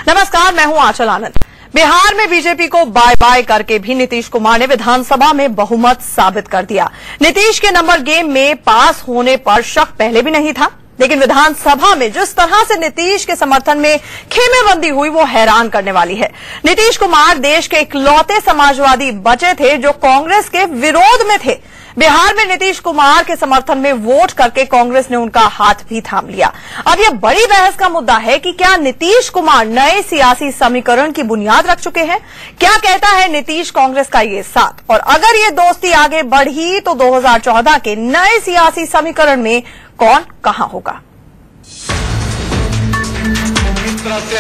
नमस्कार, मैं हूं आंचल आनंद। बिहार में बीजेपी को बाय बाय करके भी नीतीश कुमार ने विधानसभा में बहुमत साबित कर दिया। नीतीश के नंबर गेम में पास होने पर शक पहले भी नहीं था, लेकिन विधानसभा में जिस तरह से नीतीश के समर्थन में खेमेबंदी हुई वो हैरान करने वाली है। नीतीश कुमार देश के इकलौते समाजवादी बचे थे जो कांग्रेस के विरोध में थे। बिहार में नीतीश कुमार के समर्थन में वोट करके कांग्रेस ने उनका हाथ भी थाम लिया। अब यह बड़ी बहस का मुद्दा है कि क्या नीतीश कुमार नए सियासी समीकरण की बुनियाद रख चुके हैं? क्या कहता है नीतीश कांग्रेस का ये साथ? और अगर ये दोस्ती आगे बढ़ी तो 2014 के नए सियासी समीकरण में कौन कहां होगा?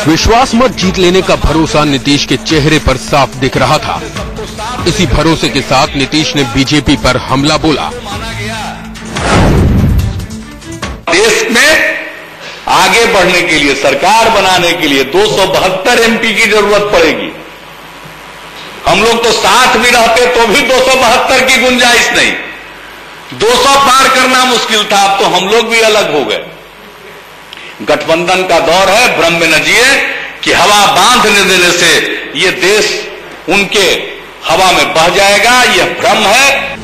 विश्वास मत जीत लेने का भरोसा नीतीश के चेहरे पर साफ दिख रहा था। इसी भरोसे के साथ नीतीश ने बीजेपी पर हमला बोला। देश में आगे बढ़ने के लिए, सरकार बनाने के लिए 272 एमपी की जरूरत पड़ेगी। हम लोग तो साथ भी रहते तो भी 272 की गुंजाइश नहीं, 200 पार करना मुश्किल था। अब तो हम लोग भी अलग हो गए। गठबंधन का दौर है, भ्रम में न जिए कि हवा बांधने देने से ये देश उनके हवा में बह जाएगा, यह भ्रम है।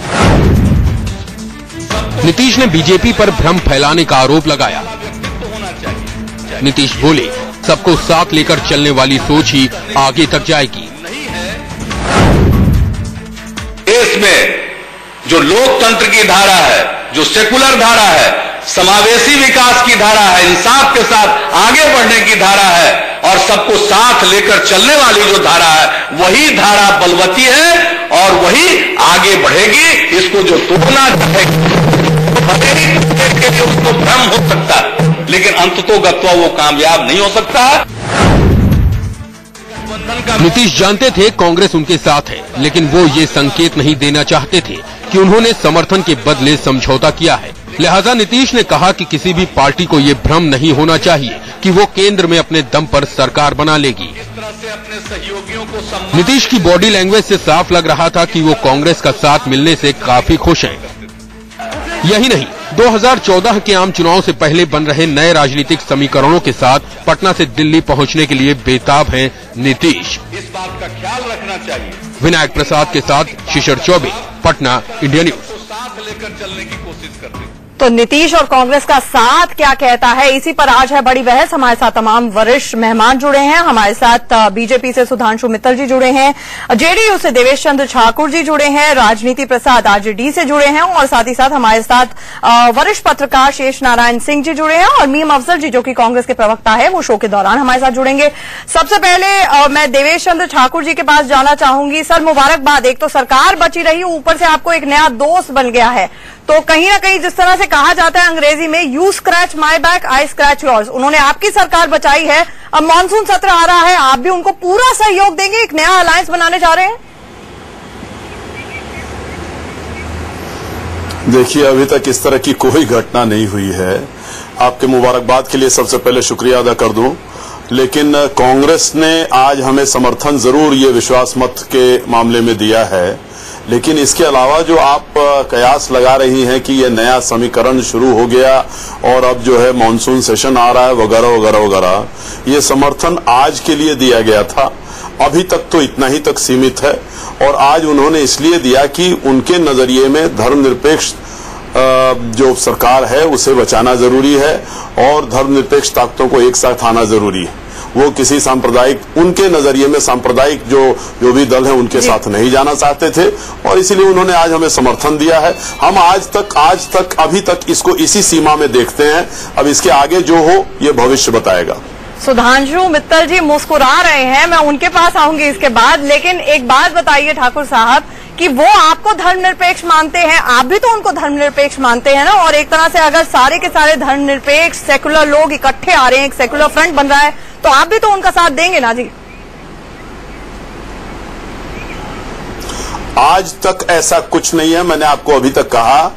नीतीश ने बीजेपी पर भ्रम फैलाने का आरोप लगाया। नीतीश बोले, सबको साथ लेकर चलने वाली सोच ही आगे तक जाएगी। देश में जो लोकतंत्र की धारा है, जो सेकुलर धारा है, समावेशी विकास की धारा है, इंसाफ के साथ आगे बढ़ने की धारा है और सबको साथ लेकर चलने वाली जो धारा है, वही धारा बलवती है और वही आगे बढ़ेगी। इसको जो तोड़ना चाहेगा उसको भ्रम हो सकता है, लेकिन अंततोगत्वा वो कामयाब नहीं हो सकता है। नीतीश जानते थे कांग्रेस उनके साथ है, लेकिन वो ये संकेत नहीं देना चाहते थे कि उन्होंने समर्थन के बदले समझौता किया है। लिहाजा नीतीश ने कहा कि किसी भी पार्टी को ये भ्रम नहीं होना चाहिए कि वो केंद्र में अपने दम पर सरकार बना लेगी। नीतीश की बॉडी लैंग्वेज से साफ लग रहा था कि वो कांग्रेस का साथ मिलने से काफी खुश हैं। यही नहीं, 2014 के आम चुनाव से पहले बन रहे नए राजनीतिक समीकरणों के साथ पटना से दिल्ली पहुंचने के लिए बेताब हैं नीतीश। इस बात का ख्याल रखना चाहिए। विनायक प्रसाद के साथ शिशिर चौबे, पटना, इंडिया न्यूज। साथ लेकर चलने की कोशिश करते हैं। तो नीतीश और कांग्रेस का साथ क्या कहता है, इसी पर आज है बड़ी बहस। हमारे साथ तमाम वरिष्ठ मेहमान जुड़े हैं। हमारे साथ बीजेपी से सुधांशु मित्तल जी जुड़े हैं, जेडीयू से देवेश चंद्र ठाकुर जी जुड़े हैं, राजनीति प्रसाद आरजेडी से जुड़े हैं और साथ ही साथ हमारे साथ वरिष्ठ पत्रकार शेष नारायण सिंह जी जुड़े हैं और मीम अफजल जी जो कि कांग्रेस के प्रवक्ता है, वो शो के दौरान हमारे साथ जुड़ेंगे। सबसे पहले मैं देवेश चंद्र ठाकुर जी के पास जाना चाहूंगी। सर, मुबारकबाद। एक तो सरकार बची रही, ऊपर से आपको एक नया दोस्त बन गया है। तो कहीं ना कहीं जिस तरह से कहा जाता है अंग्रेजी में, you scratch my back I scratch yours, उन्होंने आपकी सरकार बचाई है। अब मानसून सत्र आ रहा है, आप भी उनको पूरा सहयोग देंगे, एक नया अलायंस बनाने जा रहे हैं? देखिए, अभी तक इस तरह की कोई घटना नहीं हुई है। आपके मुबारकबाद के लिए सबसे पहले शुक्रिया अदा कर दूं, लेकिन कांग्रेस ने आज हमें समर्थन जरूर ये विश्वास मत के मामले में दिया है, लेकिन इसके अलावा जो आप कयास लगा रही हैं कि ये नया समीकरण शुरू हो गया और अब जो है मॉनसून सेशन आ रहा है वगैरह वगैरह वगैरह, ये समर्थन आज के लिए दिया गया था। अभी तक तो इतना ही तक सीमित है और आज उन्होंने इसलिए दिया कि उनके नजरिए में धर्मनिरपेक्ष जो सरकार है उसे बचाना जरूरी है और धर्मनिरपेक्ष ताकतों को एक साथ आना जरूरी है। वो किसी सांप्रदायिक, उनके नजरिए में सांप्रदायिक जो भी दल है उनके साथ नहीं जाना चाहते थे और इसीलिए उन्होंने आज हमें समर्थन दिया है। हम आज तक अभी तक इसको इसी सीमा में देखते हैं। अब इसके आगे जो हो ये भविष्य बताएगा। सुधांशु मित्तल जी मुस्कुरा रहे हैं, मैं उनके पास आऊंगी इसके बाद, लेकिन एक बात बताइए ठाकुर साहब कि वो आपको धर्मनिरपेक्ष मानते हैं, आप भी तो उनको धर्मनिरपेक्ष मानते हैं ना? और एक तरह से अगर सारे के सारे धर्मनिरपेक्ष सेकुलर लोग इकट्ठे आ रहे हैं, एक सेकुलर फ्रंट बन रहा है, तो आप भी तो उनका साथ देंगे ना जी? आज तक ऐसा कुछ नहीं है। मैंने आपको अभी तक कहा,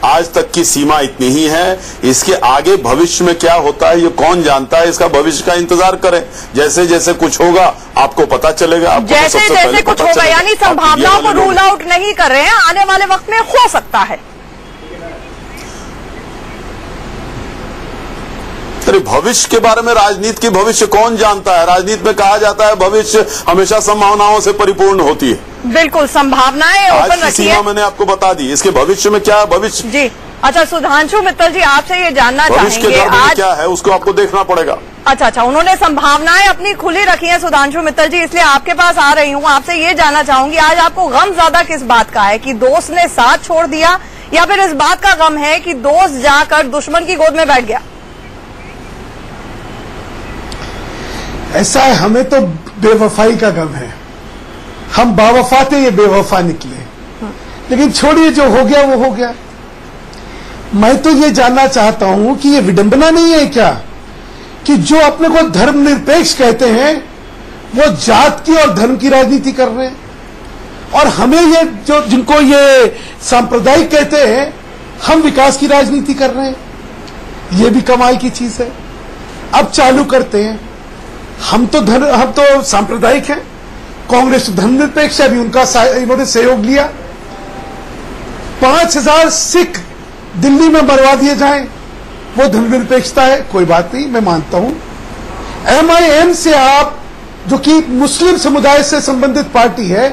आज तक की सीमा इतनी ही है। इसके आगे भविष्य में क्या होता है ये कौन जानता है। इसका भविष्य का इंतजार करें, जैसे जैसे कुछ होगा आपको पता चलेगा। आपको जैसे जैसे कुछ होगा, यानी संभावनाओं को रूल आउट नहीं कर रहे हैं, आने वाले वक्त में हो सकता है। आखिर भविष्य के बारे में, राजनीति की भविष्य कौन जानता है? राजनीति में कहा जाता है भविष्य हमेशा संभावनाओं से परिपूर्ण होती है। बिल्कुल, संभावनाएं ओपन रखिए। सीमा मैंने आपको बता दी, इसके भविष्य में क्या है भविष्य जी। अच्छा, सुधांशु मित्तल जी, आपसे ये जानना चाहेंगे आज क्या है, उसको आपको देखना पड़ेगा। अच्छा, उन्होंने संभावनाएं अपनी खुली रखी हैं सुधांशु मित्तल जी, इसलिए आपके पास आ रही हूँ। आपसे ये जानना चाहूंगी, आज आपको गम ज्यादा किस बात का है, कि दोस्त ने साथ छोड़ दिया, या फिर इस बात का गम है कि दोस्त जाकर दुश्मन की गोद में बैठ गया? ऐसा है, हमें तो बेवफाई का गम है। हम बावफा थे, ये बेवफा निकले। लेकिन छोड़िए, जो हो गया वो हो गया। मैं तो ये जानना चाहता हूं कि ये विडंबना नहीं है क्या कि जो अपने को धर्मनिरपेक्ष कहते हैं वो जात की और धर्म की राजनीति कर रहे हैं, और हमें ये जो जिनको ये सांप्रदायिक कहते हैं, हम विकास की राजनीति कर रहे हैं। ये भी कमाल की चीज है। अब चालू करते हैं, हम तो सांप्रदायिक हैं, कांग्रेस धर्मनिरपेक्ष है, अभी उनका इन्होंने सहयोग लिया। 5000 सिख दिल्ली में मरवा दिए जाएं, वो धर्मनिरपेक्षता है? कोई बात नहीं, मैं मानता हूं। MIM से आप, जो कि मुस्लिम समुदाय से संबंधित पार्टी है,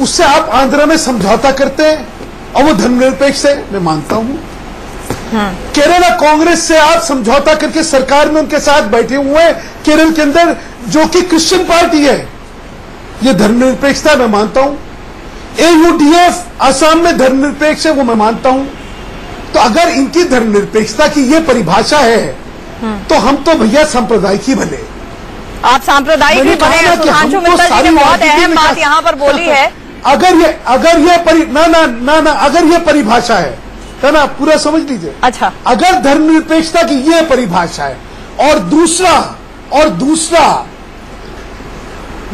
उससे आप आंध्र में समझौता करते हैं और वो धर्मनिरपेक्ष है? मैं मानता हूं। केरला कांग्रेस से आप समझौता करके सरकार में उनके साथ बैठे हुए हैं, केरल के अंदर, जो कि क्रिश्चियन पार्टी है, ये धर्मनिरपेक्षता मैं मानता हूं। AUDF असम में धर्मनिरपेक्ष है, वो मैं मानता हूं। तो अगर इनकी धर्मनिरपेक्षता की ये परिभाषा है, तो हम तो भैया सांप्रदायिक ही बने। आप सांप्रदायिक ही बने हैं। सुधांशु मित्तल जी ने बहुत अहम बात यहाँ पर बोली है। अगर ये परिभाषा है ना, पूरा समझ लीजिए। अच्छा, अगर धर्मनिरपेक्षता की ये परिभाषा है, और दूसरा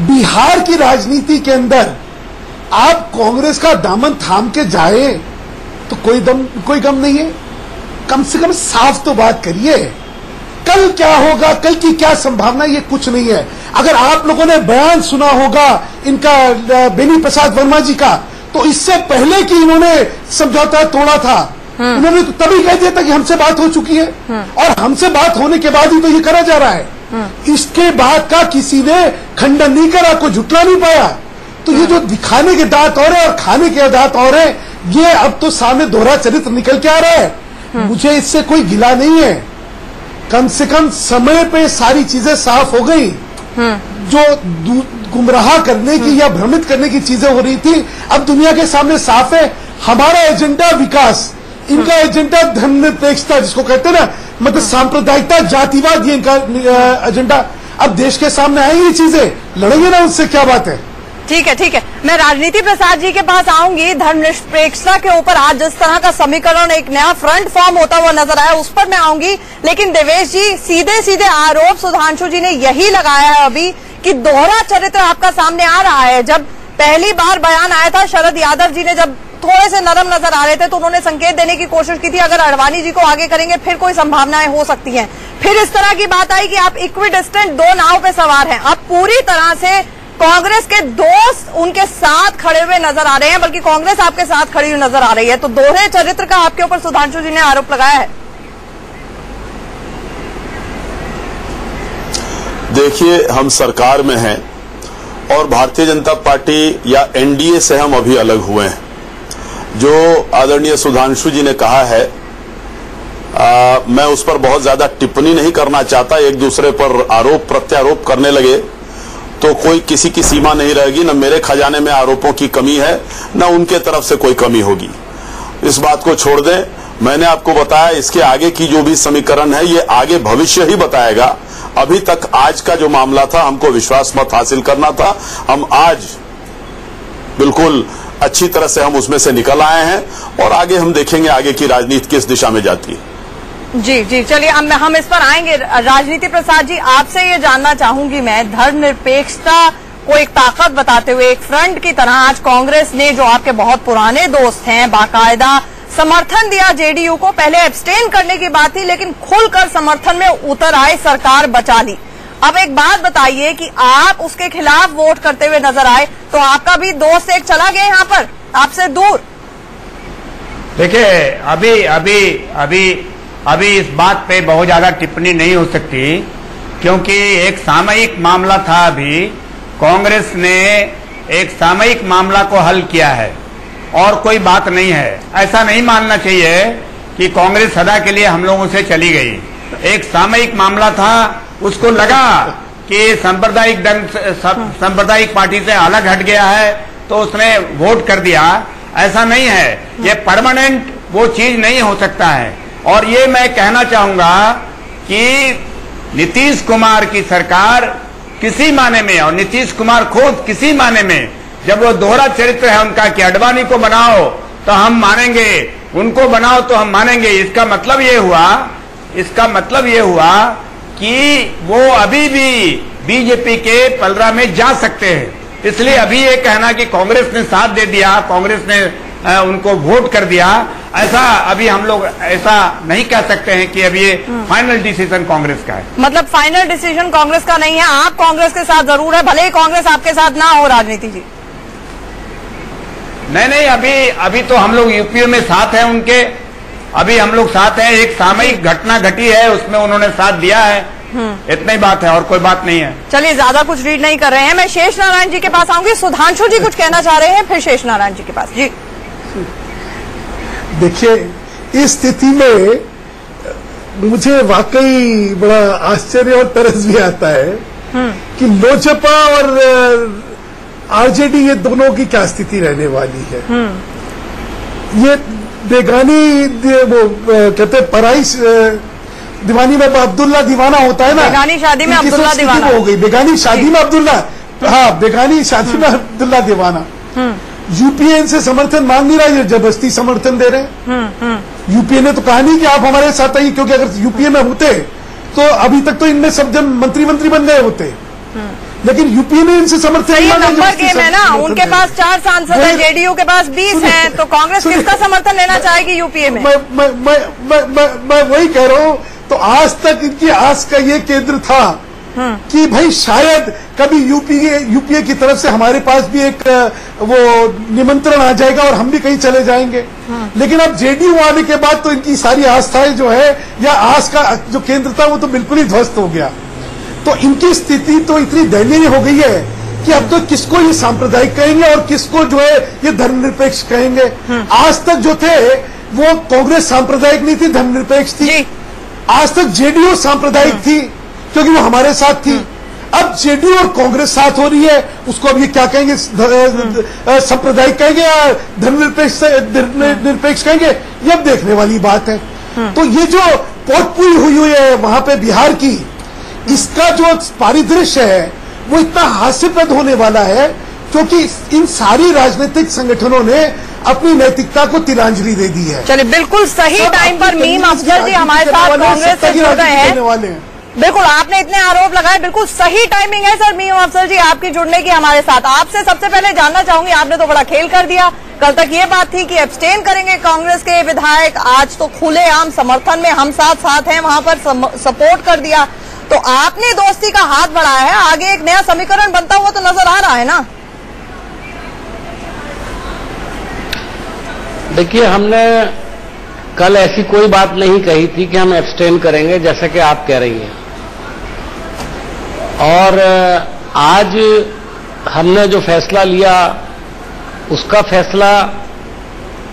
बिहार की राजनीति के अंदर आप कांग्रेस का दामन थाम के जाए तो कोई गम नहीं है। कम से कम साफ तो बात करिए, कल क्या होगा, कल की क्या संभावना, ये कुछ नहीं है। अगर आप लोगों ने बयान सुना होगा इनका, बेनी प्रसाद वर्मा जी का, तो इससे पहले कि इन्होंने समझौता तोड़ा था, उन्होंने तो तभी कह दिया था कि हमसे बात हो चुकी है, और हमसे बात होने के बाद ही तो ये करा जा रहा है। इसके बाद का किसी ने खंडन नहीं करा, कोई झुटला नहीं पाया। तो ये जो दिखाने के दांत और है और खाने के दांत और है, ये अब तो सामने दोहरा चरित्र निकल के आ रहा है। मुझे इससे कोई गिला नहीं है। कम से कम समय पे सारी चीजें साफ हो गई। जो गुमराह करने की या भ्रमित करने की चीजें हो रही थी, अब दुनिया के सामने साफ है। हमारा एजेंडा विकास, इनका एजेंडा धर्मनिरपेक्षता, जिसको कहते हैं ना, मतलब सांप्रदायिकता, जातिवाद, ये इनका एजेंडा। अब देश के सामने आएंगी ये चीजें, लड़ेंगे ना उससे, क्या बात है। ठीक है। मैं राजनीति प्रसाद जी के पास आऊंगी। धर्मनिरपेक्षता के ऊपर आज जिस तरह का समीकरण, एक नया फ्रंट फॉर्म होता हुआ नजर आया, उस पर मैं आऊंगी। लेकिन देवेश जी, सीधे आरोप सुधांशु जी ने यही लगाया है अभी कि दोहरा चरित्र आपका सामने आ रहा है। जब पहली बार बयान आया था, शरद यादव जी ने जब थोड़े से नरम नजर आ रहे थे, तो उन्होंने संकेत देने की कोशिश की थी, अगर अडवाणी जी को आगे करेंगे फिर कोई संभावनाएं हो सकती हैं। फिर इस तरह की बात आई कि आप इक्विडिस्टेंट दो नाव पे सवार हैं। आप पूरी तरह से कांग्रेस के दोस्त उनके साथ खड़े हुए नजर आ रहे हैं, बल्कि कांग्रेस आपके साथ खड़ी हुई नजर आ रही है। तो दोहरे चरित्र का आपके ऊपर सुधांशु जी ने आरोप लगाया है। देखिए, हम सरकार में हैं और भारतीय जनता पार्टी या NDA से हम अभी अलग हुए हैं। जो आदरणीय सुधांशु जी ने कहा है, मैं उस पर बहुत ज्यादा टिप्पणी नहीं करना चाहता। एक दूसरे पर आरोप प्रत्यारोप करने लगे तो कोई किसी की सीमा नहीं रहेगी। न मेरे खजाने में आरोपों की कमी है, न उनके तरफ से कोई कमी होगी। इस बात को छोड़ दें। मैंने आपको बताया, इसके आगे की जो भी समीकरण है, ये आगे भविष्य ही बताएगा। अभी तक आज का जो मामला था, हमको विश्वास मत हासिल करना था। हम आज बिल्कुल अच्छी तरह से हम उसमें से निकल आए हैं, और आगे हम देखेंगे आगे की राजनीति किस दिशा में जाती है। जी, चलिए हम इस पर आएंगे। राजनीति प्रसाद जी, आपसे ये जानना चाहूंगी मैं, धर्मनिरपेक्षता को एक ताकत बताते हुए, एक फ्रंट की तरह आज कांग्रेस ने, जो आपके बहुत पुराने दोस्त हैं, बाकायदा समर्थन दिया JDU को। पहले एब्सटेन करने की बात थी, लेकिन खुलकर समर्थन में उतर आए, सरकार बचा ली। अब एक बात बताइए कि आप उसके खिलाफ वोट करते हुए नजर आए, तो आपका भी दोस्त एक चला गया यहाँ पर आपसे दूर। देखिए, अभी अभी इस बात पे बहुत ज्यादा टिप्पणी नहीं हो सकती, क्योंकि एक सामयिक मामला था। अभी कांग्रेस ने एक सामयिक मामला को हल किया है और कोई बात नहीं है। ऐसा नहीं मानना चाहिए कि कांग्रेस सदा के लिए हम लोगों से चली गई। एक सामयिक मामला था, उसको लगा कि सांप्रदायिक पार्टी से अलग हट गया है तो उसने वोट कर दिया। ऐसा नहीं है, ये परमानेंट वो चीज नहीं हो सकता है। और ये मैं कहना चाहूंगा कि नीतीश कुमार की सरकार किसी माने में, और नीतीश कुमार खुद किसी माने में, जब वो दोहरा चरित्र है उनका कि अडवाणी को बनाओ तो हम मानेंगे, उनको बनाओ तो हम मानेंगे, इसका मतलब ये हुआ कि वो अभी भी बीजेपी के पलड़ा में जा सकते हैं। इसलिए अभी ये कहना कि कांग्रेस ने साथ दे दिया, कांग्रेस ने उनको वोट कर दिया, ऐसा अभी हम लोग ऐसा नहीं कह सकते हैं कि अभी ये फाइनल डिसीजन कांग्रेस का है। मतलब फाइनल डिसीजन कांग्रेस का नहीं है, आप कांग्रेस के साथ जरूर है, भले ही कांग्रेस आपके साथ ना हो। राजनीति जी नहीं, अभी तो हम लोग यूपीए में साथ हैं उनके, अभी हम लोग साथ हैं। एक सामयिक घटना घटी है, उसमें उन्होंने साथ दिया है, इतना ही बात है और कोई बात नहीं है। चलिए, ज्यादा कुछ रीड नहीं कर रहे हैं। मैं शेष नारायण जी के पास आऊंगी। सुधांशु जी कुछ कहना चाह रहे हैं, फिर शेष नारायण जी के पास। जी देखिए, इस स्थिति में मुझे वाकई बड़ा आश्चर्य और तरस भी आता है कि लोजपा और आरजेडी ये दोनों की क्या स्थिति रहने वाली है। ये बेगानी वो कहते हैं पराई दीवानी में अब्दुल्ला दीवाना होता है ना, बेगानी शादी में अब्दुल्ला दीवाना हो गई। बेगानी शादी में अब्दुल्ला, हाँ, बेगानी शादी में अब्दुल्ला दीवाना। यूपीए इनसे समर्थन मांग नहीं रहा, ये जबरदस्ती समर्थन दे रहे हैं। यूपीए ने तो कहा नहीं कि आप हमारे साथ आइए, क्योंकि अगर यूपीए में होते तो अभी तक तो इनमें सब जन मंत्री बन गए होते, लेकिन यूपीए ने इनसे समर्थन। ये नंबर गेम है ना, उनके पास 4 सांसद हैं, जेडीयू के पास 20 हैं, तो कांग्रेस किसका समर्थन लेना चाहेगी यूपीए में? मैं वही कह रहा हूँ। तो आज तक इनकी आस का ये केंद्र था कि भाई शायद कभी यूपीए की तरफ से हमारे पास भी एक वो निमंत्रण आ जाएगा और हम भी कहीं चले जाएंगे। लेकिन अब जेडीयू आने के बाद तो इनकी सारी आस्थाएं जो है, या आस का जो केंद्र था, वो तो बिल्कुल ही ध्वस्त हो गया। तो इनकी स्थिति तो इतनी दयनीय हो गई है कि अब तो किसको ये सांप्रदायिक कहेंगे और किसको जो है ये धर्मनिरपेक्ष कहेंगे। आज तक जो थे वो कांग्रेस सांप्रदायिक नहीं थी, धर्मनिरपेक्ष थी। आज तक जेडीयू सांप्रदायिक थी क्योंकि वो हमारे साथ थी। अब जेडीयू और कांग्रेस साथ हो रही है, उसको अब ये क्या कहेंगे, सांप्रदायिक कहेंगे या धर्मनिरपेक्ष कहेंगे, ये अब देखने वाली बात है। तो ये जो पोटपुरी हुई है वहां पे बिहार की, इसका जो परिदृश्य है वो इतना हास्यप्रद होने वाला है, क्योंकि इन सारी राजनीतिक संगठनों ने अपनी नैतिकता को तिलांजलि दे दी है। चलिए, बिल्कुल सही टाइम पर मीम अफजल जी हमारे साथ कांग्रेस से जुड़ रहे हैं। बिल्कुल, आपने इतने आरोप लगाए, बिल्कुल सही टाइमिंग है सर मीम अफजल जी आपकी जुड़ने की हमारे साथ। आपसे सबसे पहले जानना चाहूंगी, आपने तो बड़ा खेल कर दिया। कल तक ये बात थी कि एब्सटेन करेंगे कांग्रेस के विधायक, आज तो खुलेआम समर्थन में हम साथ हैं, वहां पर सपोर्ट कर दिया। तो आपने दोस्ती का हाथ बढ़ाया है, आगे एक नया समीकरण बनता हुआ तो नजर आ रहा है ना? देखिए, हमने कल ऐसी कोई बात नहीं कही थी कि हम एब्सटेन करेंगे, जैसा कि आप कह रही हैं। और आज हमने जो फैसला लिया, उसका फैसला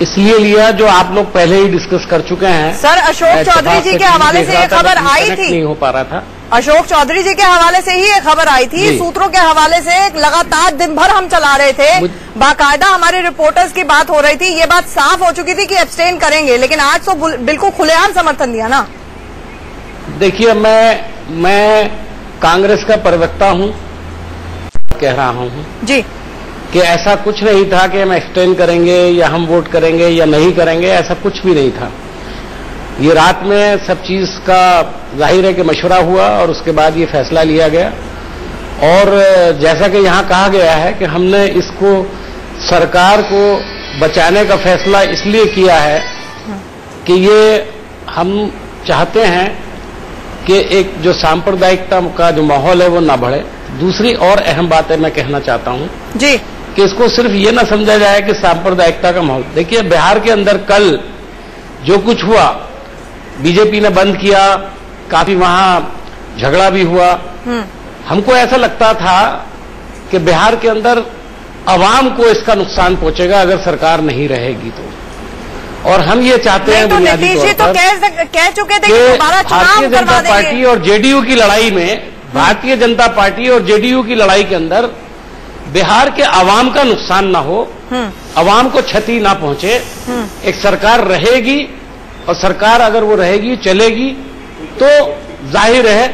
इसलिए लिया जो आप लोग पहले ही डिस्कस कर चुके हैं। सर, अशोक चौधरी जी के हवाले से ये खबर आई थी, नहीं हो पा रहा था। अशोक चौधरी जी के हवाले से ही एक खबर आई थी, सूत्रों के हवाले से लगातार दिन भर हम चला रहे थे, बाकायदा हमारे रिपोर्टर्स की बात हो रही थी, ये बात साफ हो चुकी थी कि एब्सटेन करेंगे, लेकिन आज तो बिल्कुल खुलेआम समर्थन दिया ना। देखिए, मैं कांग्रेस का प्रवक्ता हूं, कह रहा हूं जी कि ऐसा कुछ नहीं था कि हम एब्सटेन करेंगे या हम वोट करेंगे या नहीं करेंगे, ऐसा कुछ भी नहीं था। ये रात में सब चीज का जाहिर है कि मशवरा हुआ और उसके बाद ये फैसला लिया गया। और जैसा कि यहाँ कहा गया है कि हमने इसको सरकार को बचाने का फैसला इसलिए किया है कि ये हम चाहते हैं कि एक जो सांप्रदायिकता का जो माहौल है वो ना बढ़े। दूसरी और अहम बात है, मैं कहना चाहता हूँ जी कि इसको सिर्फ ये ना समझा जाए कि सांप्रदायिकता का माहौल। देखिए, बिहार के अंदर कल जो कुछ हुआ बीजेपी ने बंद किया, काफी वहां झगड़ा भी हुआ। हमको ऐसा लगता था कि बिहार के अंदर अवाम को इसका नुकसान पहुंचेगा अगर सरकार नहीं रहेगी तो, और हम ये चाहते हैं बुनियादी तौर पर कह चुके थे कि भारतीय जनता पार्टी और जेडीयू की लड़ाई में, भारतीय जनता पार्टी और जेडीयू की लड़ाई के अंदर बिहार के अवाम का नुकसान ना हो, अवाम को क्षति ना पहुंचे। एक सरकार रहेगी और सरकार अगर वो रहेगी, चलेगी, तो जाहिर है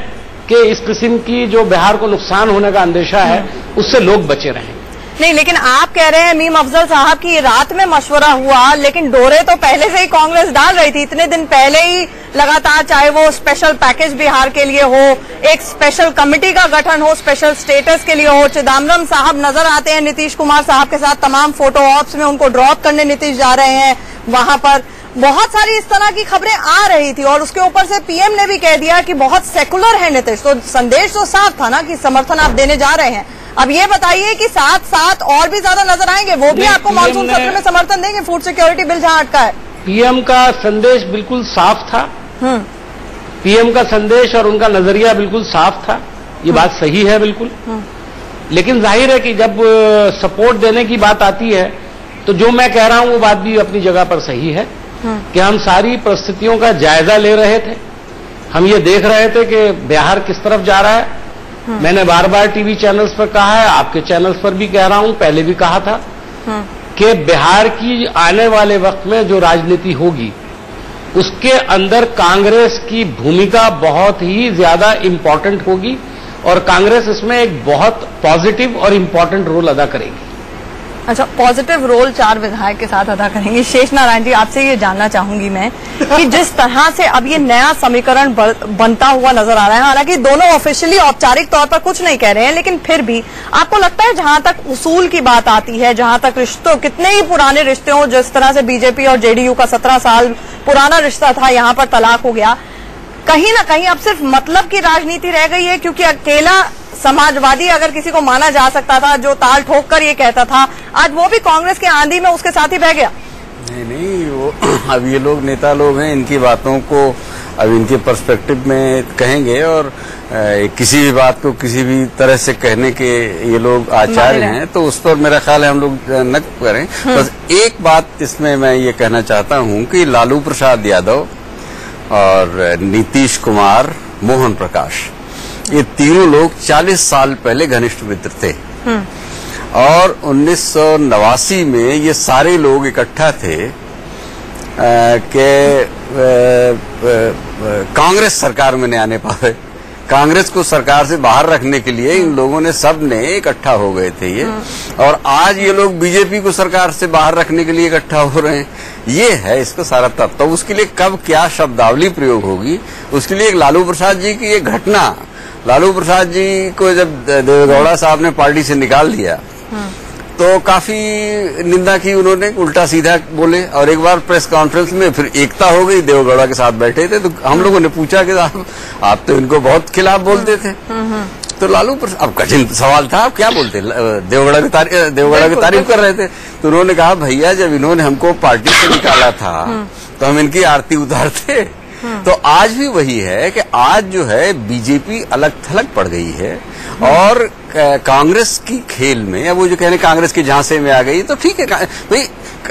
कि इस किस्म की जो बिहार को नुकसान होने का अंदेशा है उससे लोग बचे रहेंगे। नहीं, लेकिन आप कह रहे हैं मीम अफजल साहब की रात में मशवरा हुआ, लेकिन डोरे तो पहले से ही कांग्रेस डाल रही थी। इतने दिन पहले ही लगातार, चाहे वो स्पेशल पैकेज बिहार के लिए हो, एक स्पेशल कमेटी का गठन हो स्पेशल स्टेटस के लिए हो। चिदम्बरम साहब नजर आते हैं नीतीश कुमार साहब के साथ तमाम फोटो ऑप्स में, उनको ड्रॉप करने नीतीश जा रहे हैं वहां पर। बहुत सारी इस तरह की खबरें आ रही थी और उसके ऊपर से पीएम ने भी कह दिया कि बहुत सेकुलर है नीतीश, तो संदेश तो साफ था ना कि समर्थन आप देने जा रहे हैं। अब ये बताइए कि साथ साथ और भी ज्यादा नजर आएंगे, वो भी आपको मानसून सत्र में समर्थन देंगे? फूड सिक्योरिटी बिल जहां अटका है, पीएम का संदेश बिल्कुल साफ था। पीएम का संदेश और उनका नजरिया बिल्कुल साफ था, ये बात सही है बिल्कुल। लेकिन जाहिर है कि जब सपोर्ट देने की बात आती है तो जो मैं कह रहा हूं वो बात भी अपनी जगह पर सही है कि हम सारी परिस्थितियों का जायजा ले रहे थे। हम ये देख रहे थे कि बिहार किस तरफ जा रहा है। मैंने बार बार टीवी चैनल्स पर कहा है, आपके चैनल्स पर भी कह रहा हूं, पहले भी कहा था कि बिहार की आने वाले वक्त में जो राजनीति होगी उसके अंदर कांग्रेस की भूमिका बहुत ही ज्यादा इंपॉर्टेंट होगी और कांग्रेस इसमें एक बहुत पॉजिटिव और इंपॉर्टेंट रोल अदा करेगी। अच्छा, पॉजिटिव रोल 4 विधायक के साथ अदा करेंगे। शेष नारायण जी, आपसे ये जानना चाहूंगी मैं कि जिस तरह से अब ये नया समीकरण बनता हुआ नजर आ रहा है, हालांकि दोनों ऑफिशियली औपचारिक तौर पर कुछ नहीं कह रहे हैं, लेकिन फिर भी आपको लगता है जहां तक उसूल की बात आती है, जहां तक रिश्तों, कितने ही पुराने रिश्ते हों, जिस तरह से बीजेपी और जेडीयू का 17 साल पुराना रिश्ता था, यहां पर तलाक हो गया, कहीं ना कहीं अब सिर्फ मतलब की राजनीति रह गई है? क्योंकि अकेला समाजवादी अगर किसी को माना जा सकता था, जो ताल ठोक कर ये कहता था, आज वो भी कांग्रेस के आंधी में उसके साथ ही बह गया। नहीं, वो अब ये लोग नेता लोग हैं, इनकी बातों को अब इनके पर्सपेक्टिव में कहेंगे और किसी भी बात को किसी भी तरह से कहने के ये लोग आचार्य हैं, तो उस पर मेरा ख्याल है हम लोग न करें। बस एक बात इसमें मैं ये कहना चाहता हूं कि लालू प्रसाद यादव और नीतीश कुमार, मोहन प्रकाश, ये तीनों लोग 40 साल पहले घनिष्ठ मित्र थे और 1989 में ये सारे लोग इकट्ठा थे कि कांग्रेस सरकार में नहीं आने पाए। कांग्रेस को सरकार से बाहर रखने के लिए इन लोगों ने, सब ने इकट्ठा हो गए थे ये, और आज ये लोग बीजेपी को सरकार से बाहर रखने के लिए इकट्ठा हो रहे हैं। ये है इसका सारा तत्व। तो उसके लिए कब क्या शब्दावली प्रयोग होगी, उसके लिए एक लालू प्रसाद जी की एक घटना, लालू प्रसाद जी को जब देवेगौड़ा साहब ने पार्टी से निकाल दिया तो काफी निंदा की उन्होंने, उल्टा सीधा बोले, और एक बार प्रेस कॉन्फ्रेंस में फिर एकता हो गई, देवेगौड़ा के साथ बैठे थे तो हम लोगों ने पूछा कि आप तो इनको बहुत खिलाफ बोलते थे। तो लालू प्रसाद, अब कठिन सवाल था, आप क्या बोलते, देवेगौड़ा की तारीफ कर रहे थे, तो उन्होंने कहा भैया जब इन्होंने हमको पार्टी से निकाला था तो हम इनकी आरती उतारते। तो आज भी वही है कि आज जो है बीजेपी अलग थलग पड़ गई है और कांग्रेस की खेल में, अब वो जो कहने कांग्रेस के झांसे में आ गई, तो ठीक है भाई,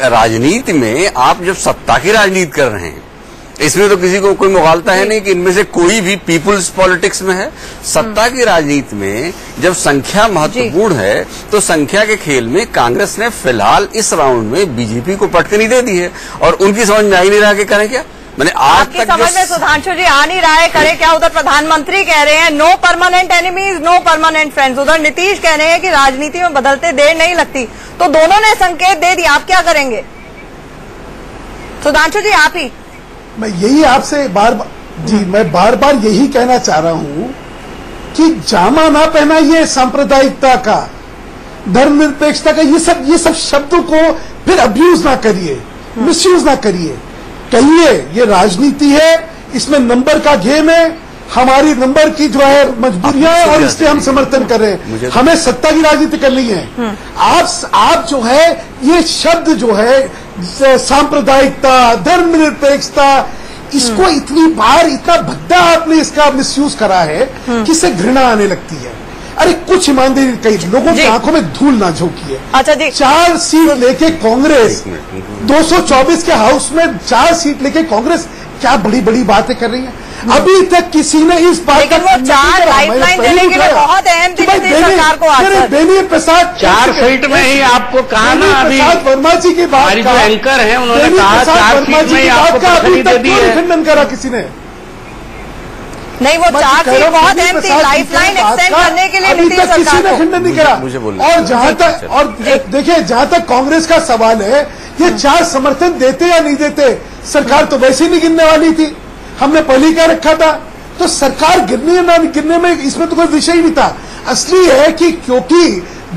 राजनीति में आप जब सत्ता की राजनीति कर रहे हैं, इसमें तो किसी को कोई मुगालता है नहीं कि इनमें से कोई भी पीपुल्स पॉलिटिक्स में है। सत्ता की राजनीति में जब संख्या महत्वपूर्ण है तो संख्या के खेल में कांग्रेस ने फिलहाल इस राउंड में बीजेपी को पटकनी दे दी है और उनकी समझ में आ ही नहीं रहा कि करें क्या। मैंने आज आपकी समझ में सुधांशु जी आ नहीं रहा है, करे क्या? उधर प्रधानमंत्री कह रहे हैं no permanent enemies, no permanent friends, उधर नीतीश कह रहे हैं कि राजनीति में बदलते देर नहीं लगती, तो दोनों ने संकेत दे दिया, आप क्या करेंगे? सुधांशु जी आप ही। मैं यही आपसे मैं बार बार यही कहना चाह रहा हूं कि जामा ना पहनाइए सांप्रदायिकता का, धर्मनिरपेक्षता का, ये सब शब्दों को फिर अब्यूज ना करिए, मिसयूज ना करिए। कहिए ये राजनीति है, इसमें नंबर का गेम है, हमारी नंबर की जो है मजबूरियां है और इसलिए हम समर्थन कर रहे हैं, हमें सत्ता की राजनीति करनी है। आप जो है ये शब्द जो है सांप्रदायिकता, धर्मनिरपेक्षता, इसको इतनी बार इतना भद्दा आपने इसका मिसयूज करा है कि इससे घृणा आने लगती है। अरे कुछ ईमानदारी कई लोगों की आंखों में धूल ना झोंकी है। अच्छा जी, 4 सीट लेके कांग्रेस 224 के हाउस में 4 सीट लेके कांग्रेस क्या बड़ी बड़ी बातें कर रही है। अभी तक किसी ने इस बात लेकिन वो 4 लाइफलाइन देने के लिए बहुत अहम थी सरकार को। बेनी प्रसाद 4 सीट में ही आपको कहा ना, अभी प्रसाद वर्मा जी की बात हमारी जो एंकर है उन्होंने कहा 4 सीट में ही आपको तसल्ली दे दी है। खंडन करा किसी ने नहीं, वो 4 सीट बहुत अहम थी लाइफलाइन एक्सटेंड करने के लिए नीतीश सरकार किसी ने खंडन नहीं करा। और जहां तक और देखिए जहां तक कांग्रेस का सवाल है, ये 4 समर्थन देते या नहीं देते, सरकार तो वैसे ही नहीं गिरने वाली थी। हमने पहले ही क्या रखा था, तो सरकार गिरने ना गिरने में इसमें तो कोई विषय ही नहीं था। असली है कि क्योंकि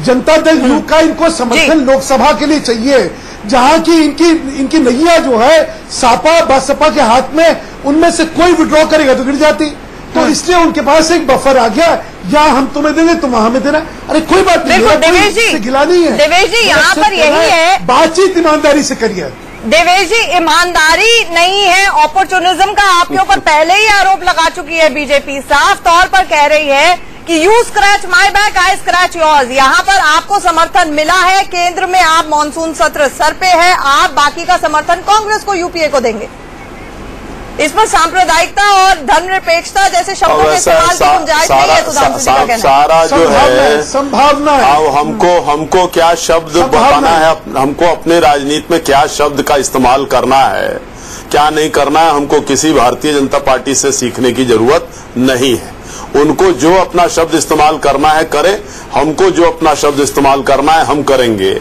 जनता दल यू का इनको समर्थन लोकसभा के लिए चाहिए, जहां की इनकी नैया जो है सापा बसपा के हाथ में, उनमें से कोई विड्रॉ करेगा तो गिर जाती। तो इसलिए उनके पास एक बफर आ गया, या हम तुम्हें देंगे तुम हमें देना। अरे कोई बात नहीं, देवेश जी गिला नहीं है। देवेश जी यहाँ पर यही है, बातचीत ईमानदारी से करिए। देवेश जी, ईमानदारी नहीं है, ऑपरचुनिज्म का आपके ऊपर पहले ही आरोप लगा चुकी है बीजेपी। साफ तौर पर कह रही है कि you scratch my back I scratch yours. यहाँ पर आपको समर्थन मिला है, केंद्र में आप मानसून सत्र सर पे है, आप बाकी का समर्थन कांग्रेस को यूपीए को देंगे। इस पर सांप्रदायिकता और धर्मनिरपेक्षता जैसे शब्दों के इस्तेमाल की गुंजाइश नहीं है। सुधांशु जी का कहना सारा जो है संभावना है। अब हमको क्या शब्द बताना है, हमको अपने राजनीति में क्या शब्द का इस्तेमाल करना है, क्या नहीं करना है, हमको किसी भारतीय जनता पार्टी से सीखने की जरूरत नहीं है। उनको जो अपना शब्द इस्तेमाल करना है करें, हमको जो अपना शब्द इस्तेमाल करना है हम करेंगे।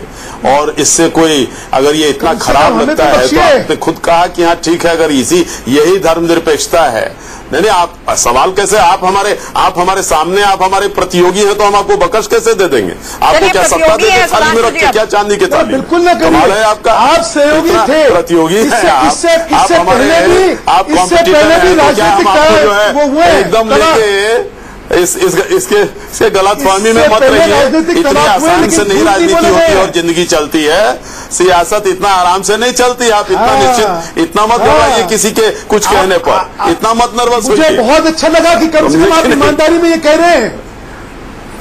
और इससे कोई अगर ये इतना खराब लगता है तो आपने खुद कहा कि हाँ ठीक है, अगर यही धर्मनिरपेक्षता है। नहीं, आप सवाल कैसे, आप हमारे सामने, आप हमारे प्रतियोगी हैं तो हम आपको बकश कैसे दे देंगे? आपको क्या सत्ता देके थाली में रख के क्या चांदी के थाली? बिल्कुल ना कमाल है आपका। आप सहयोगी थे, प्रतियोगी है आप हमारे, आप कॉम्पिटिटर हैं, वो हुए एकदम लेके इसके गलतफहमी में मत रहिए। इतनी आसान से नहीं राजनीति होती और जिंदगी चलती है। सियासत इतना आराम से नहीं चलती। आप इतना निश्चित, इतना मत घबराइए किसी के कुछ कहने पर, इतना मत नर्वस होइए। मुझे बहुत अच्छा लगा कि कम से कम आप ईमानदारी में ये कह रहे हैं।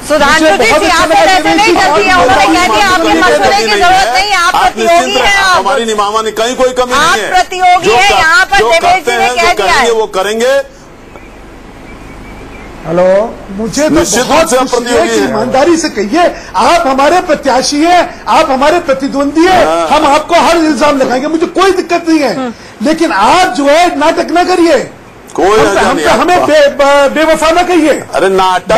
सुधांशु जी सियासत ऐसे नहीं करती है, उन्होंने कह दिया आपके मशवरे की जरूरत नहीं है, आप प्रतियोगी हैं। हमारी निमामा ने कहीं कोई कमी नहीं है, आप प्रतियोगी हैं। यहाँ पर देवेश जी ने कह दिया है वो करेंगे। हेलो, मुझे तो बहुत खुशी है कि ईमानदारी से कहिए, आप हमारे प्रत्याशी हैं, आप हमारे प्रतिद्वंदी हैं, हम आपको हर इल्जाम लगाएंगे, मुझे कोई दिक्कत नहीं है। लेकिन आप जो है नाटक न करिए, हमें बेवफा न कहिए। अरे नाटक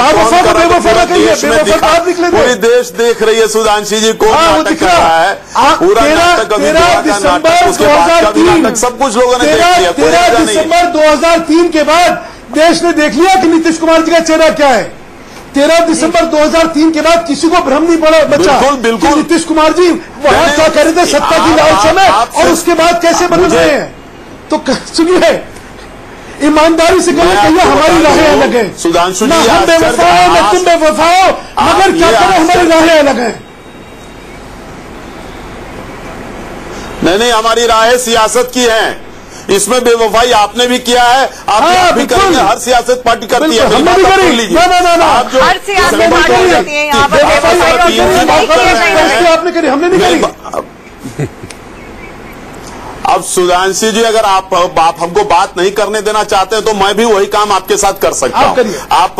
बेवफा न कहिए, बेवफा निकले। पूरी देश देख रही है सुधांशु जी को नाटक कर रहा है, पूरा नाटक, 13 दिसंबर 2003 सब कुछ लोगों ने देख लिया। 13 दिसंबर 2003 के बाद देश ने देख लिया कि नीतीश कुमार जी का चेहरा क्या है। 13 दिसंबर 2003 के बाद किसी को भ्रम नहीं पड़ा बचा कि नीतीश कुमार जी वहां क्या कर रहे थे सत्ता की लालसा में, और उसके बाद कैसे बदल रहे हैं। तो सुनिए, ईमानदारी से कहिए हमारी राहें अलग है। सुधांशु जी, हम बेवफा हो न तुम बेवफा हो, मगर क्या करें, हमारी राहें अलग है। नहीं, हमारी राहें सियासत की हैं। इसमें बेवफाई आपने भी किया है, आप भी करेंगे, हर सियासत पार्टी करती है। हमने भी करी, आप जो हर सियासत पार्टी करती है, यहाँ पर आपने करी, हमने नहीं करी। अब सुधांशु जी, अगर आप हमको बात नहीं करने देना चाहते हैं तो मैं भी वही काम आपके साथ कर सकता हूँ। आप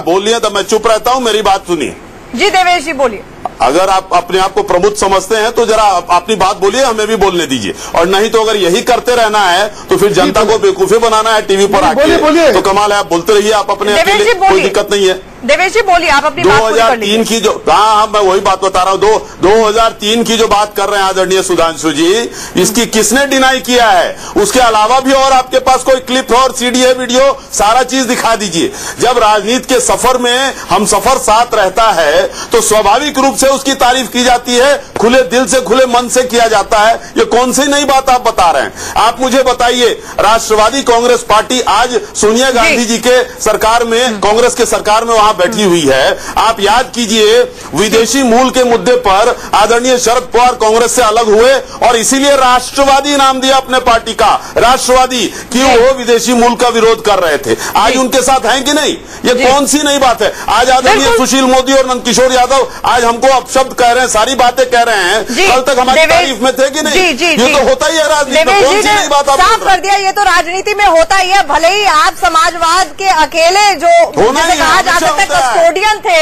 बोलिए तो मैं चुप रहता हूँ, मेरी बात सुनिए। जी देवेश जी बोलिए। अगर आप अपने आप को प्रबुद्ध समझते हैं तो जरा अपनी बात बोलिए, हमें भी बोलने दीजिए। और नहीं तो अगर यही करते रहना है तो फिर जनता को बेवकूफी बनाना है टीवी पर आके, तो कमाल है। आप बोलते रहिए, आप अपने अकेले, कोई दिक्कत नहीं है। देवेश जी बोलिए, आप अपनी बात पूरी कर लीजिए। 2003 की जो, हाँ मैं वही बात बता रहा हूँ, 2003 की जो बात कर रहे हैं आदरणीय सुधांशु जी, इसकी किसने डिनाई किया है? उसके अलावा भी और आपके पास कोई क्लिप और सीडी है, वीडियो, सारा चीज दिखा दीजिए। जब राजनीति के सफर में हम सफर साथ रहता है तो स्वाभाविक रूप से उसकी तारीफ की जाती है, खुले दिल से खुले मन से किया जाता है। ये कौन सी नई बात आप बता रहे हैं? आप मुझे बताइए, राष्ट्रवादी कांग्रेस पार्टी आज सोनिया गांधी जी के सरकार में, कांग्रेस के सरकार में वहां यहां बैठी हुई है। आप याद कीजिए, विदेशी मूल के मुद्दे पर आदरणीय शरद पवार कांग्रेस से अलग हुए और इसीलिए राष्ट्रवादी नाम दिया अपने पार्टी का, राष्ट्रवादी, कि वो विदेशी मूल का विरोध कर रहे थे। आज उनके साथ हैं कि नहीं? ये कौन सी नई बात है? आज आदरणीय सुशील मोदी और नंदकिशोर यादव आज हमको अपशब्द कह रहे हैं, सारी बातें कह रहे हैं। कल तक हमारी तारीफ में थे कि नहीं? ये तो होता ही है राजनीति में, कौन सी नई बात आप साफ कर दिया। ये तो राजनीति में होता ही है, भले ही आप समाजवाद के अकेले जो जिसे कहा जा सकता है कस्टोडियन थे,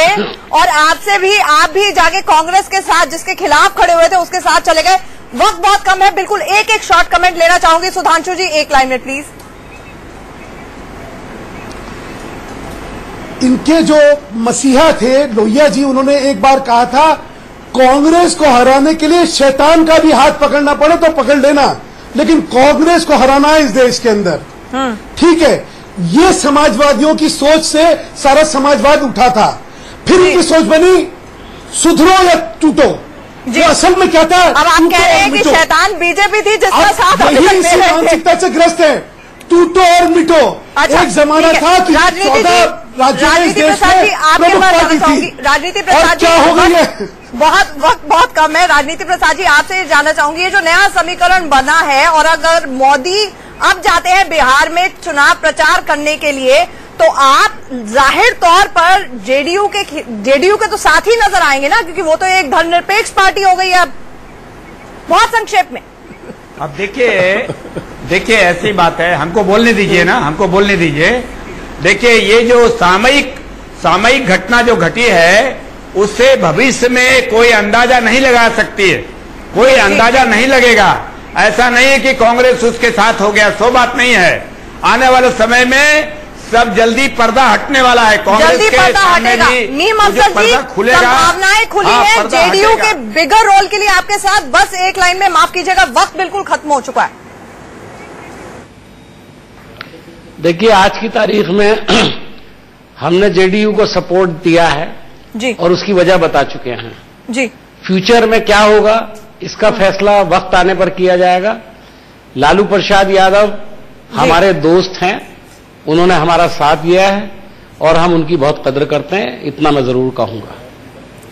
और आप भी जाके कांग्रेस के साथ जिसके खिलाफ खड़े हुए थे उसके साथ चले गए। वक्त बहुत कम है, बिल्कुल एक शॉर्ट कमेंट लेना चाहूंगी। सुधांशु जी, एक लाइन में प्लीज। इनके जो मसीहा थे लोहिया जी, उन्होंने एक बार कहा था, कांग्रेस को हराने के लिए शैतान का भी हाथ पकड़ना पड़े तो पकड़ लेना, लेकिन कांग्रेस को हराना है इस देश के अंदर। ठीक है, ये समाजवादियों की सोच से सारा समाजवाद उठा था। फिर इनकी सोच बनी सुधरो या टूटो। जो असल में क्या था, अब आप कह रहे हैं कि शैतान बीजेपी थी जिसका साथ इसी मानसिकता से ग्रस्त है, टूटो और मिटो। एक जमाना था कि 14 राजनीति प्रसाद जी आपके पास जाना चाहूंगी। राजनीति प्रसाद जी, क्या हो गई है? बहुत वक्त बहुत कम है। राजनीति प्रसाद जी, आपसे जानना चाहूंगी, ये जो नया समीकरण बना है और अगर मोदी अब जाते हैं बिहार में चुनाव प्रचार करने के लिए, तो आप जाहिर तौर पर जेडीयू के तो साथ ही नजर आएंगे ना, क्योंकि वो तो एक धर्मनिरपेक्ष पार्टी हो गई है। अब बहुत संक्षेप में अब देखिए ऐसी बात है, हमको बोलने दीजिए ना, हमको बोलने दीजिए। देखिए, ये जो सामयिक घटना जो घटी है, उससे भविष्य में कोई अंदाजा नहीं लगा सकती है, कोई अंदाजा नहीं लगेगा। ऐसा नहीं है कि कांग्रेस उसके साथ हो गया, सो बात नहीं है। आने वाले समय में सब जल्दी पर्दा हटने वाला है, कांग्रेस के सामने भी मीम अफजल जी, संभावनाएं खुली है जेडीयू के बिगर रोल के लिए आपके साथ। बस एक लाइन में, माफ कीजिएगा, वक्त बिल्कुल खत्म हो चुका है। देखिए, आज की तारीख में हमने जेडीयू को सपोर्ट दिया है जी, और उसकी वजह बता चुके हैं जी। फ्यूचर में क्या होगा इसका फैसला वक्त आने पर किया जाएगा। लालू प्रसाद यादव हमारे दोस्त हैं, उन्होंने हमारा साथ दिया है और हम उनकी बहुत कदर करते हैं, इतना मैं जरूर कहूंगा।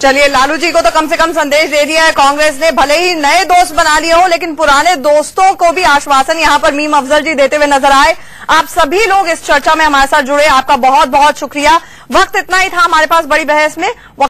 चलिए, लालू जी को तो कम से कम संदेश दे दिया है कांग्रेस ने। भले ही नए दोस्त बना लिए हो, लेकिन पुराने दोस्तों को भी आश्वासन यहां पर मीम अफजल जी देते हुए नजर आए। आप सभी लोग इस चर्चा में हमारे साथ जुड़े, आपका बहुत बहुत शुक्रिया। वक्त इतना ही था हमारे पास बड़ी बहस में।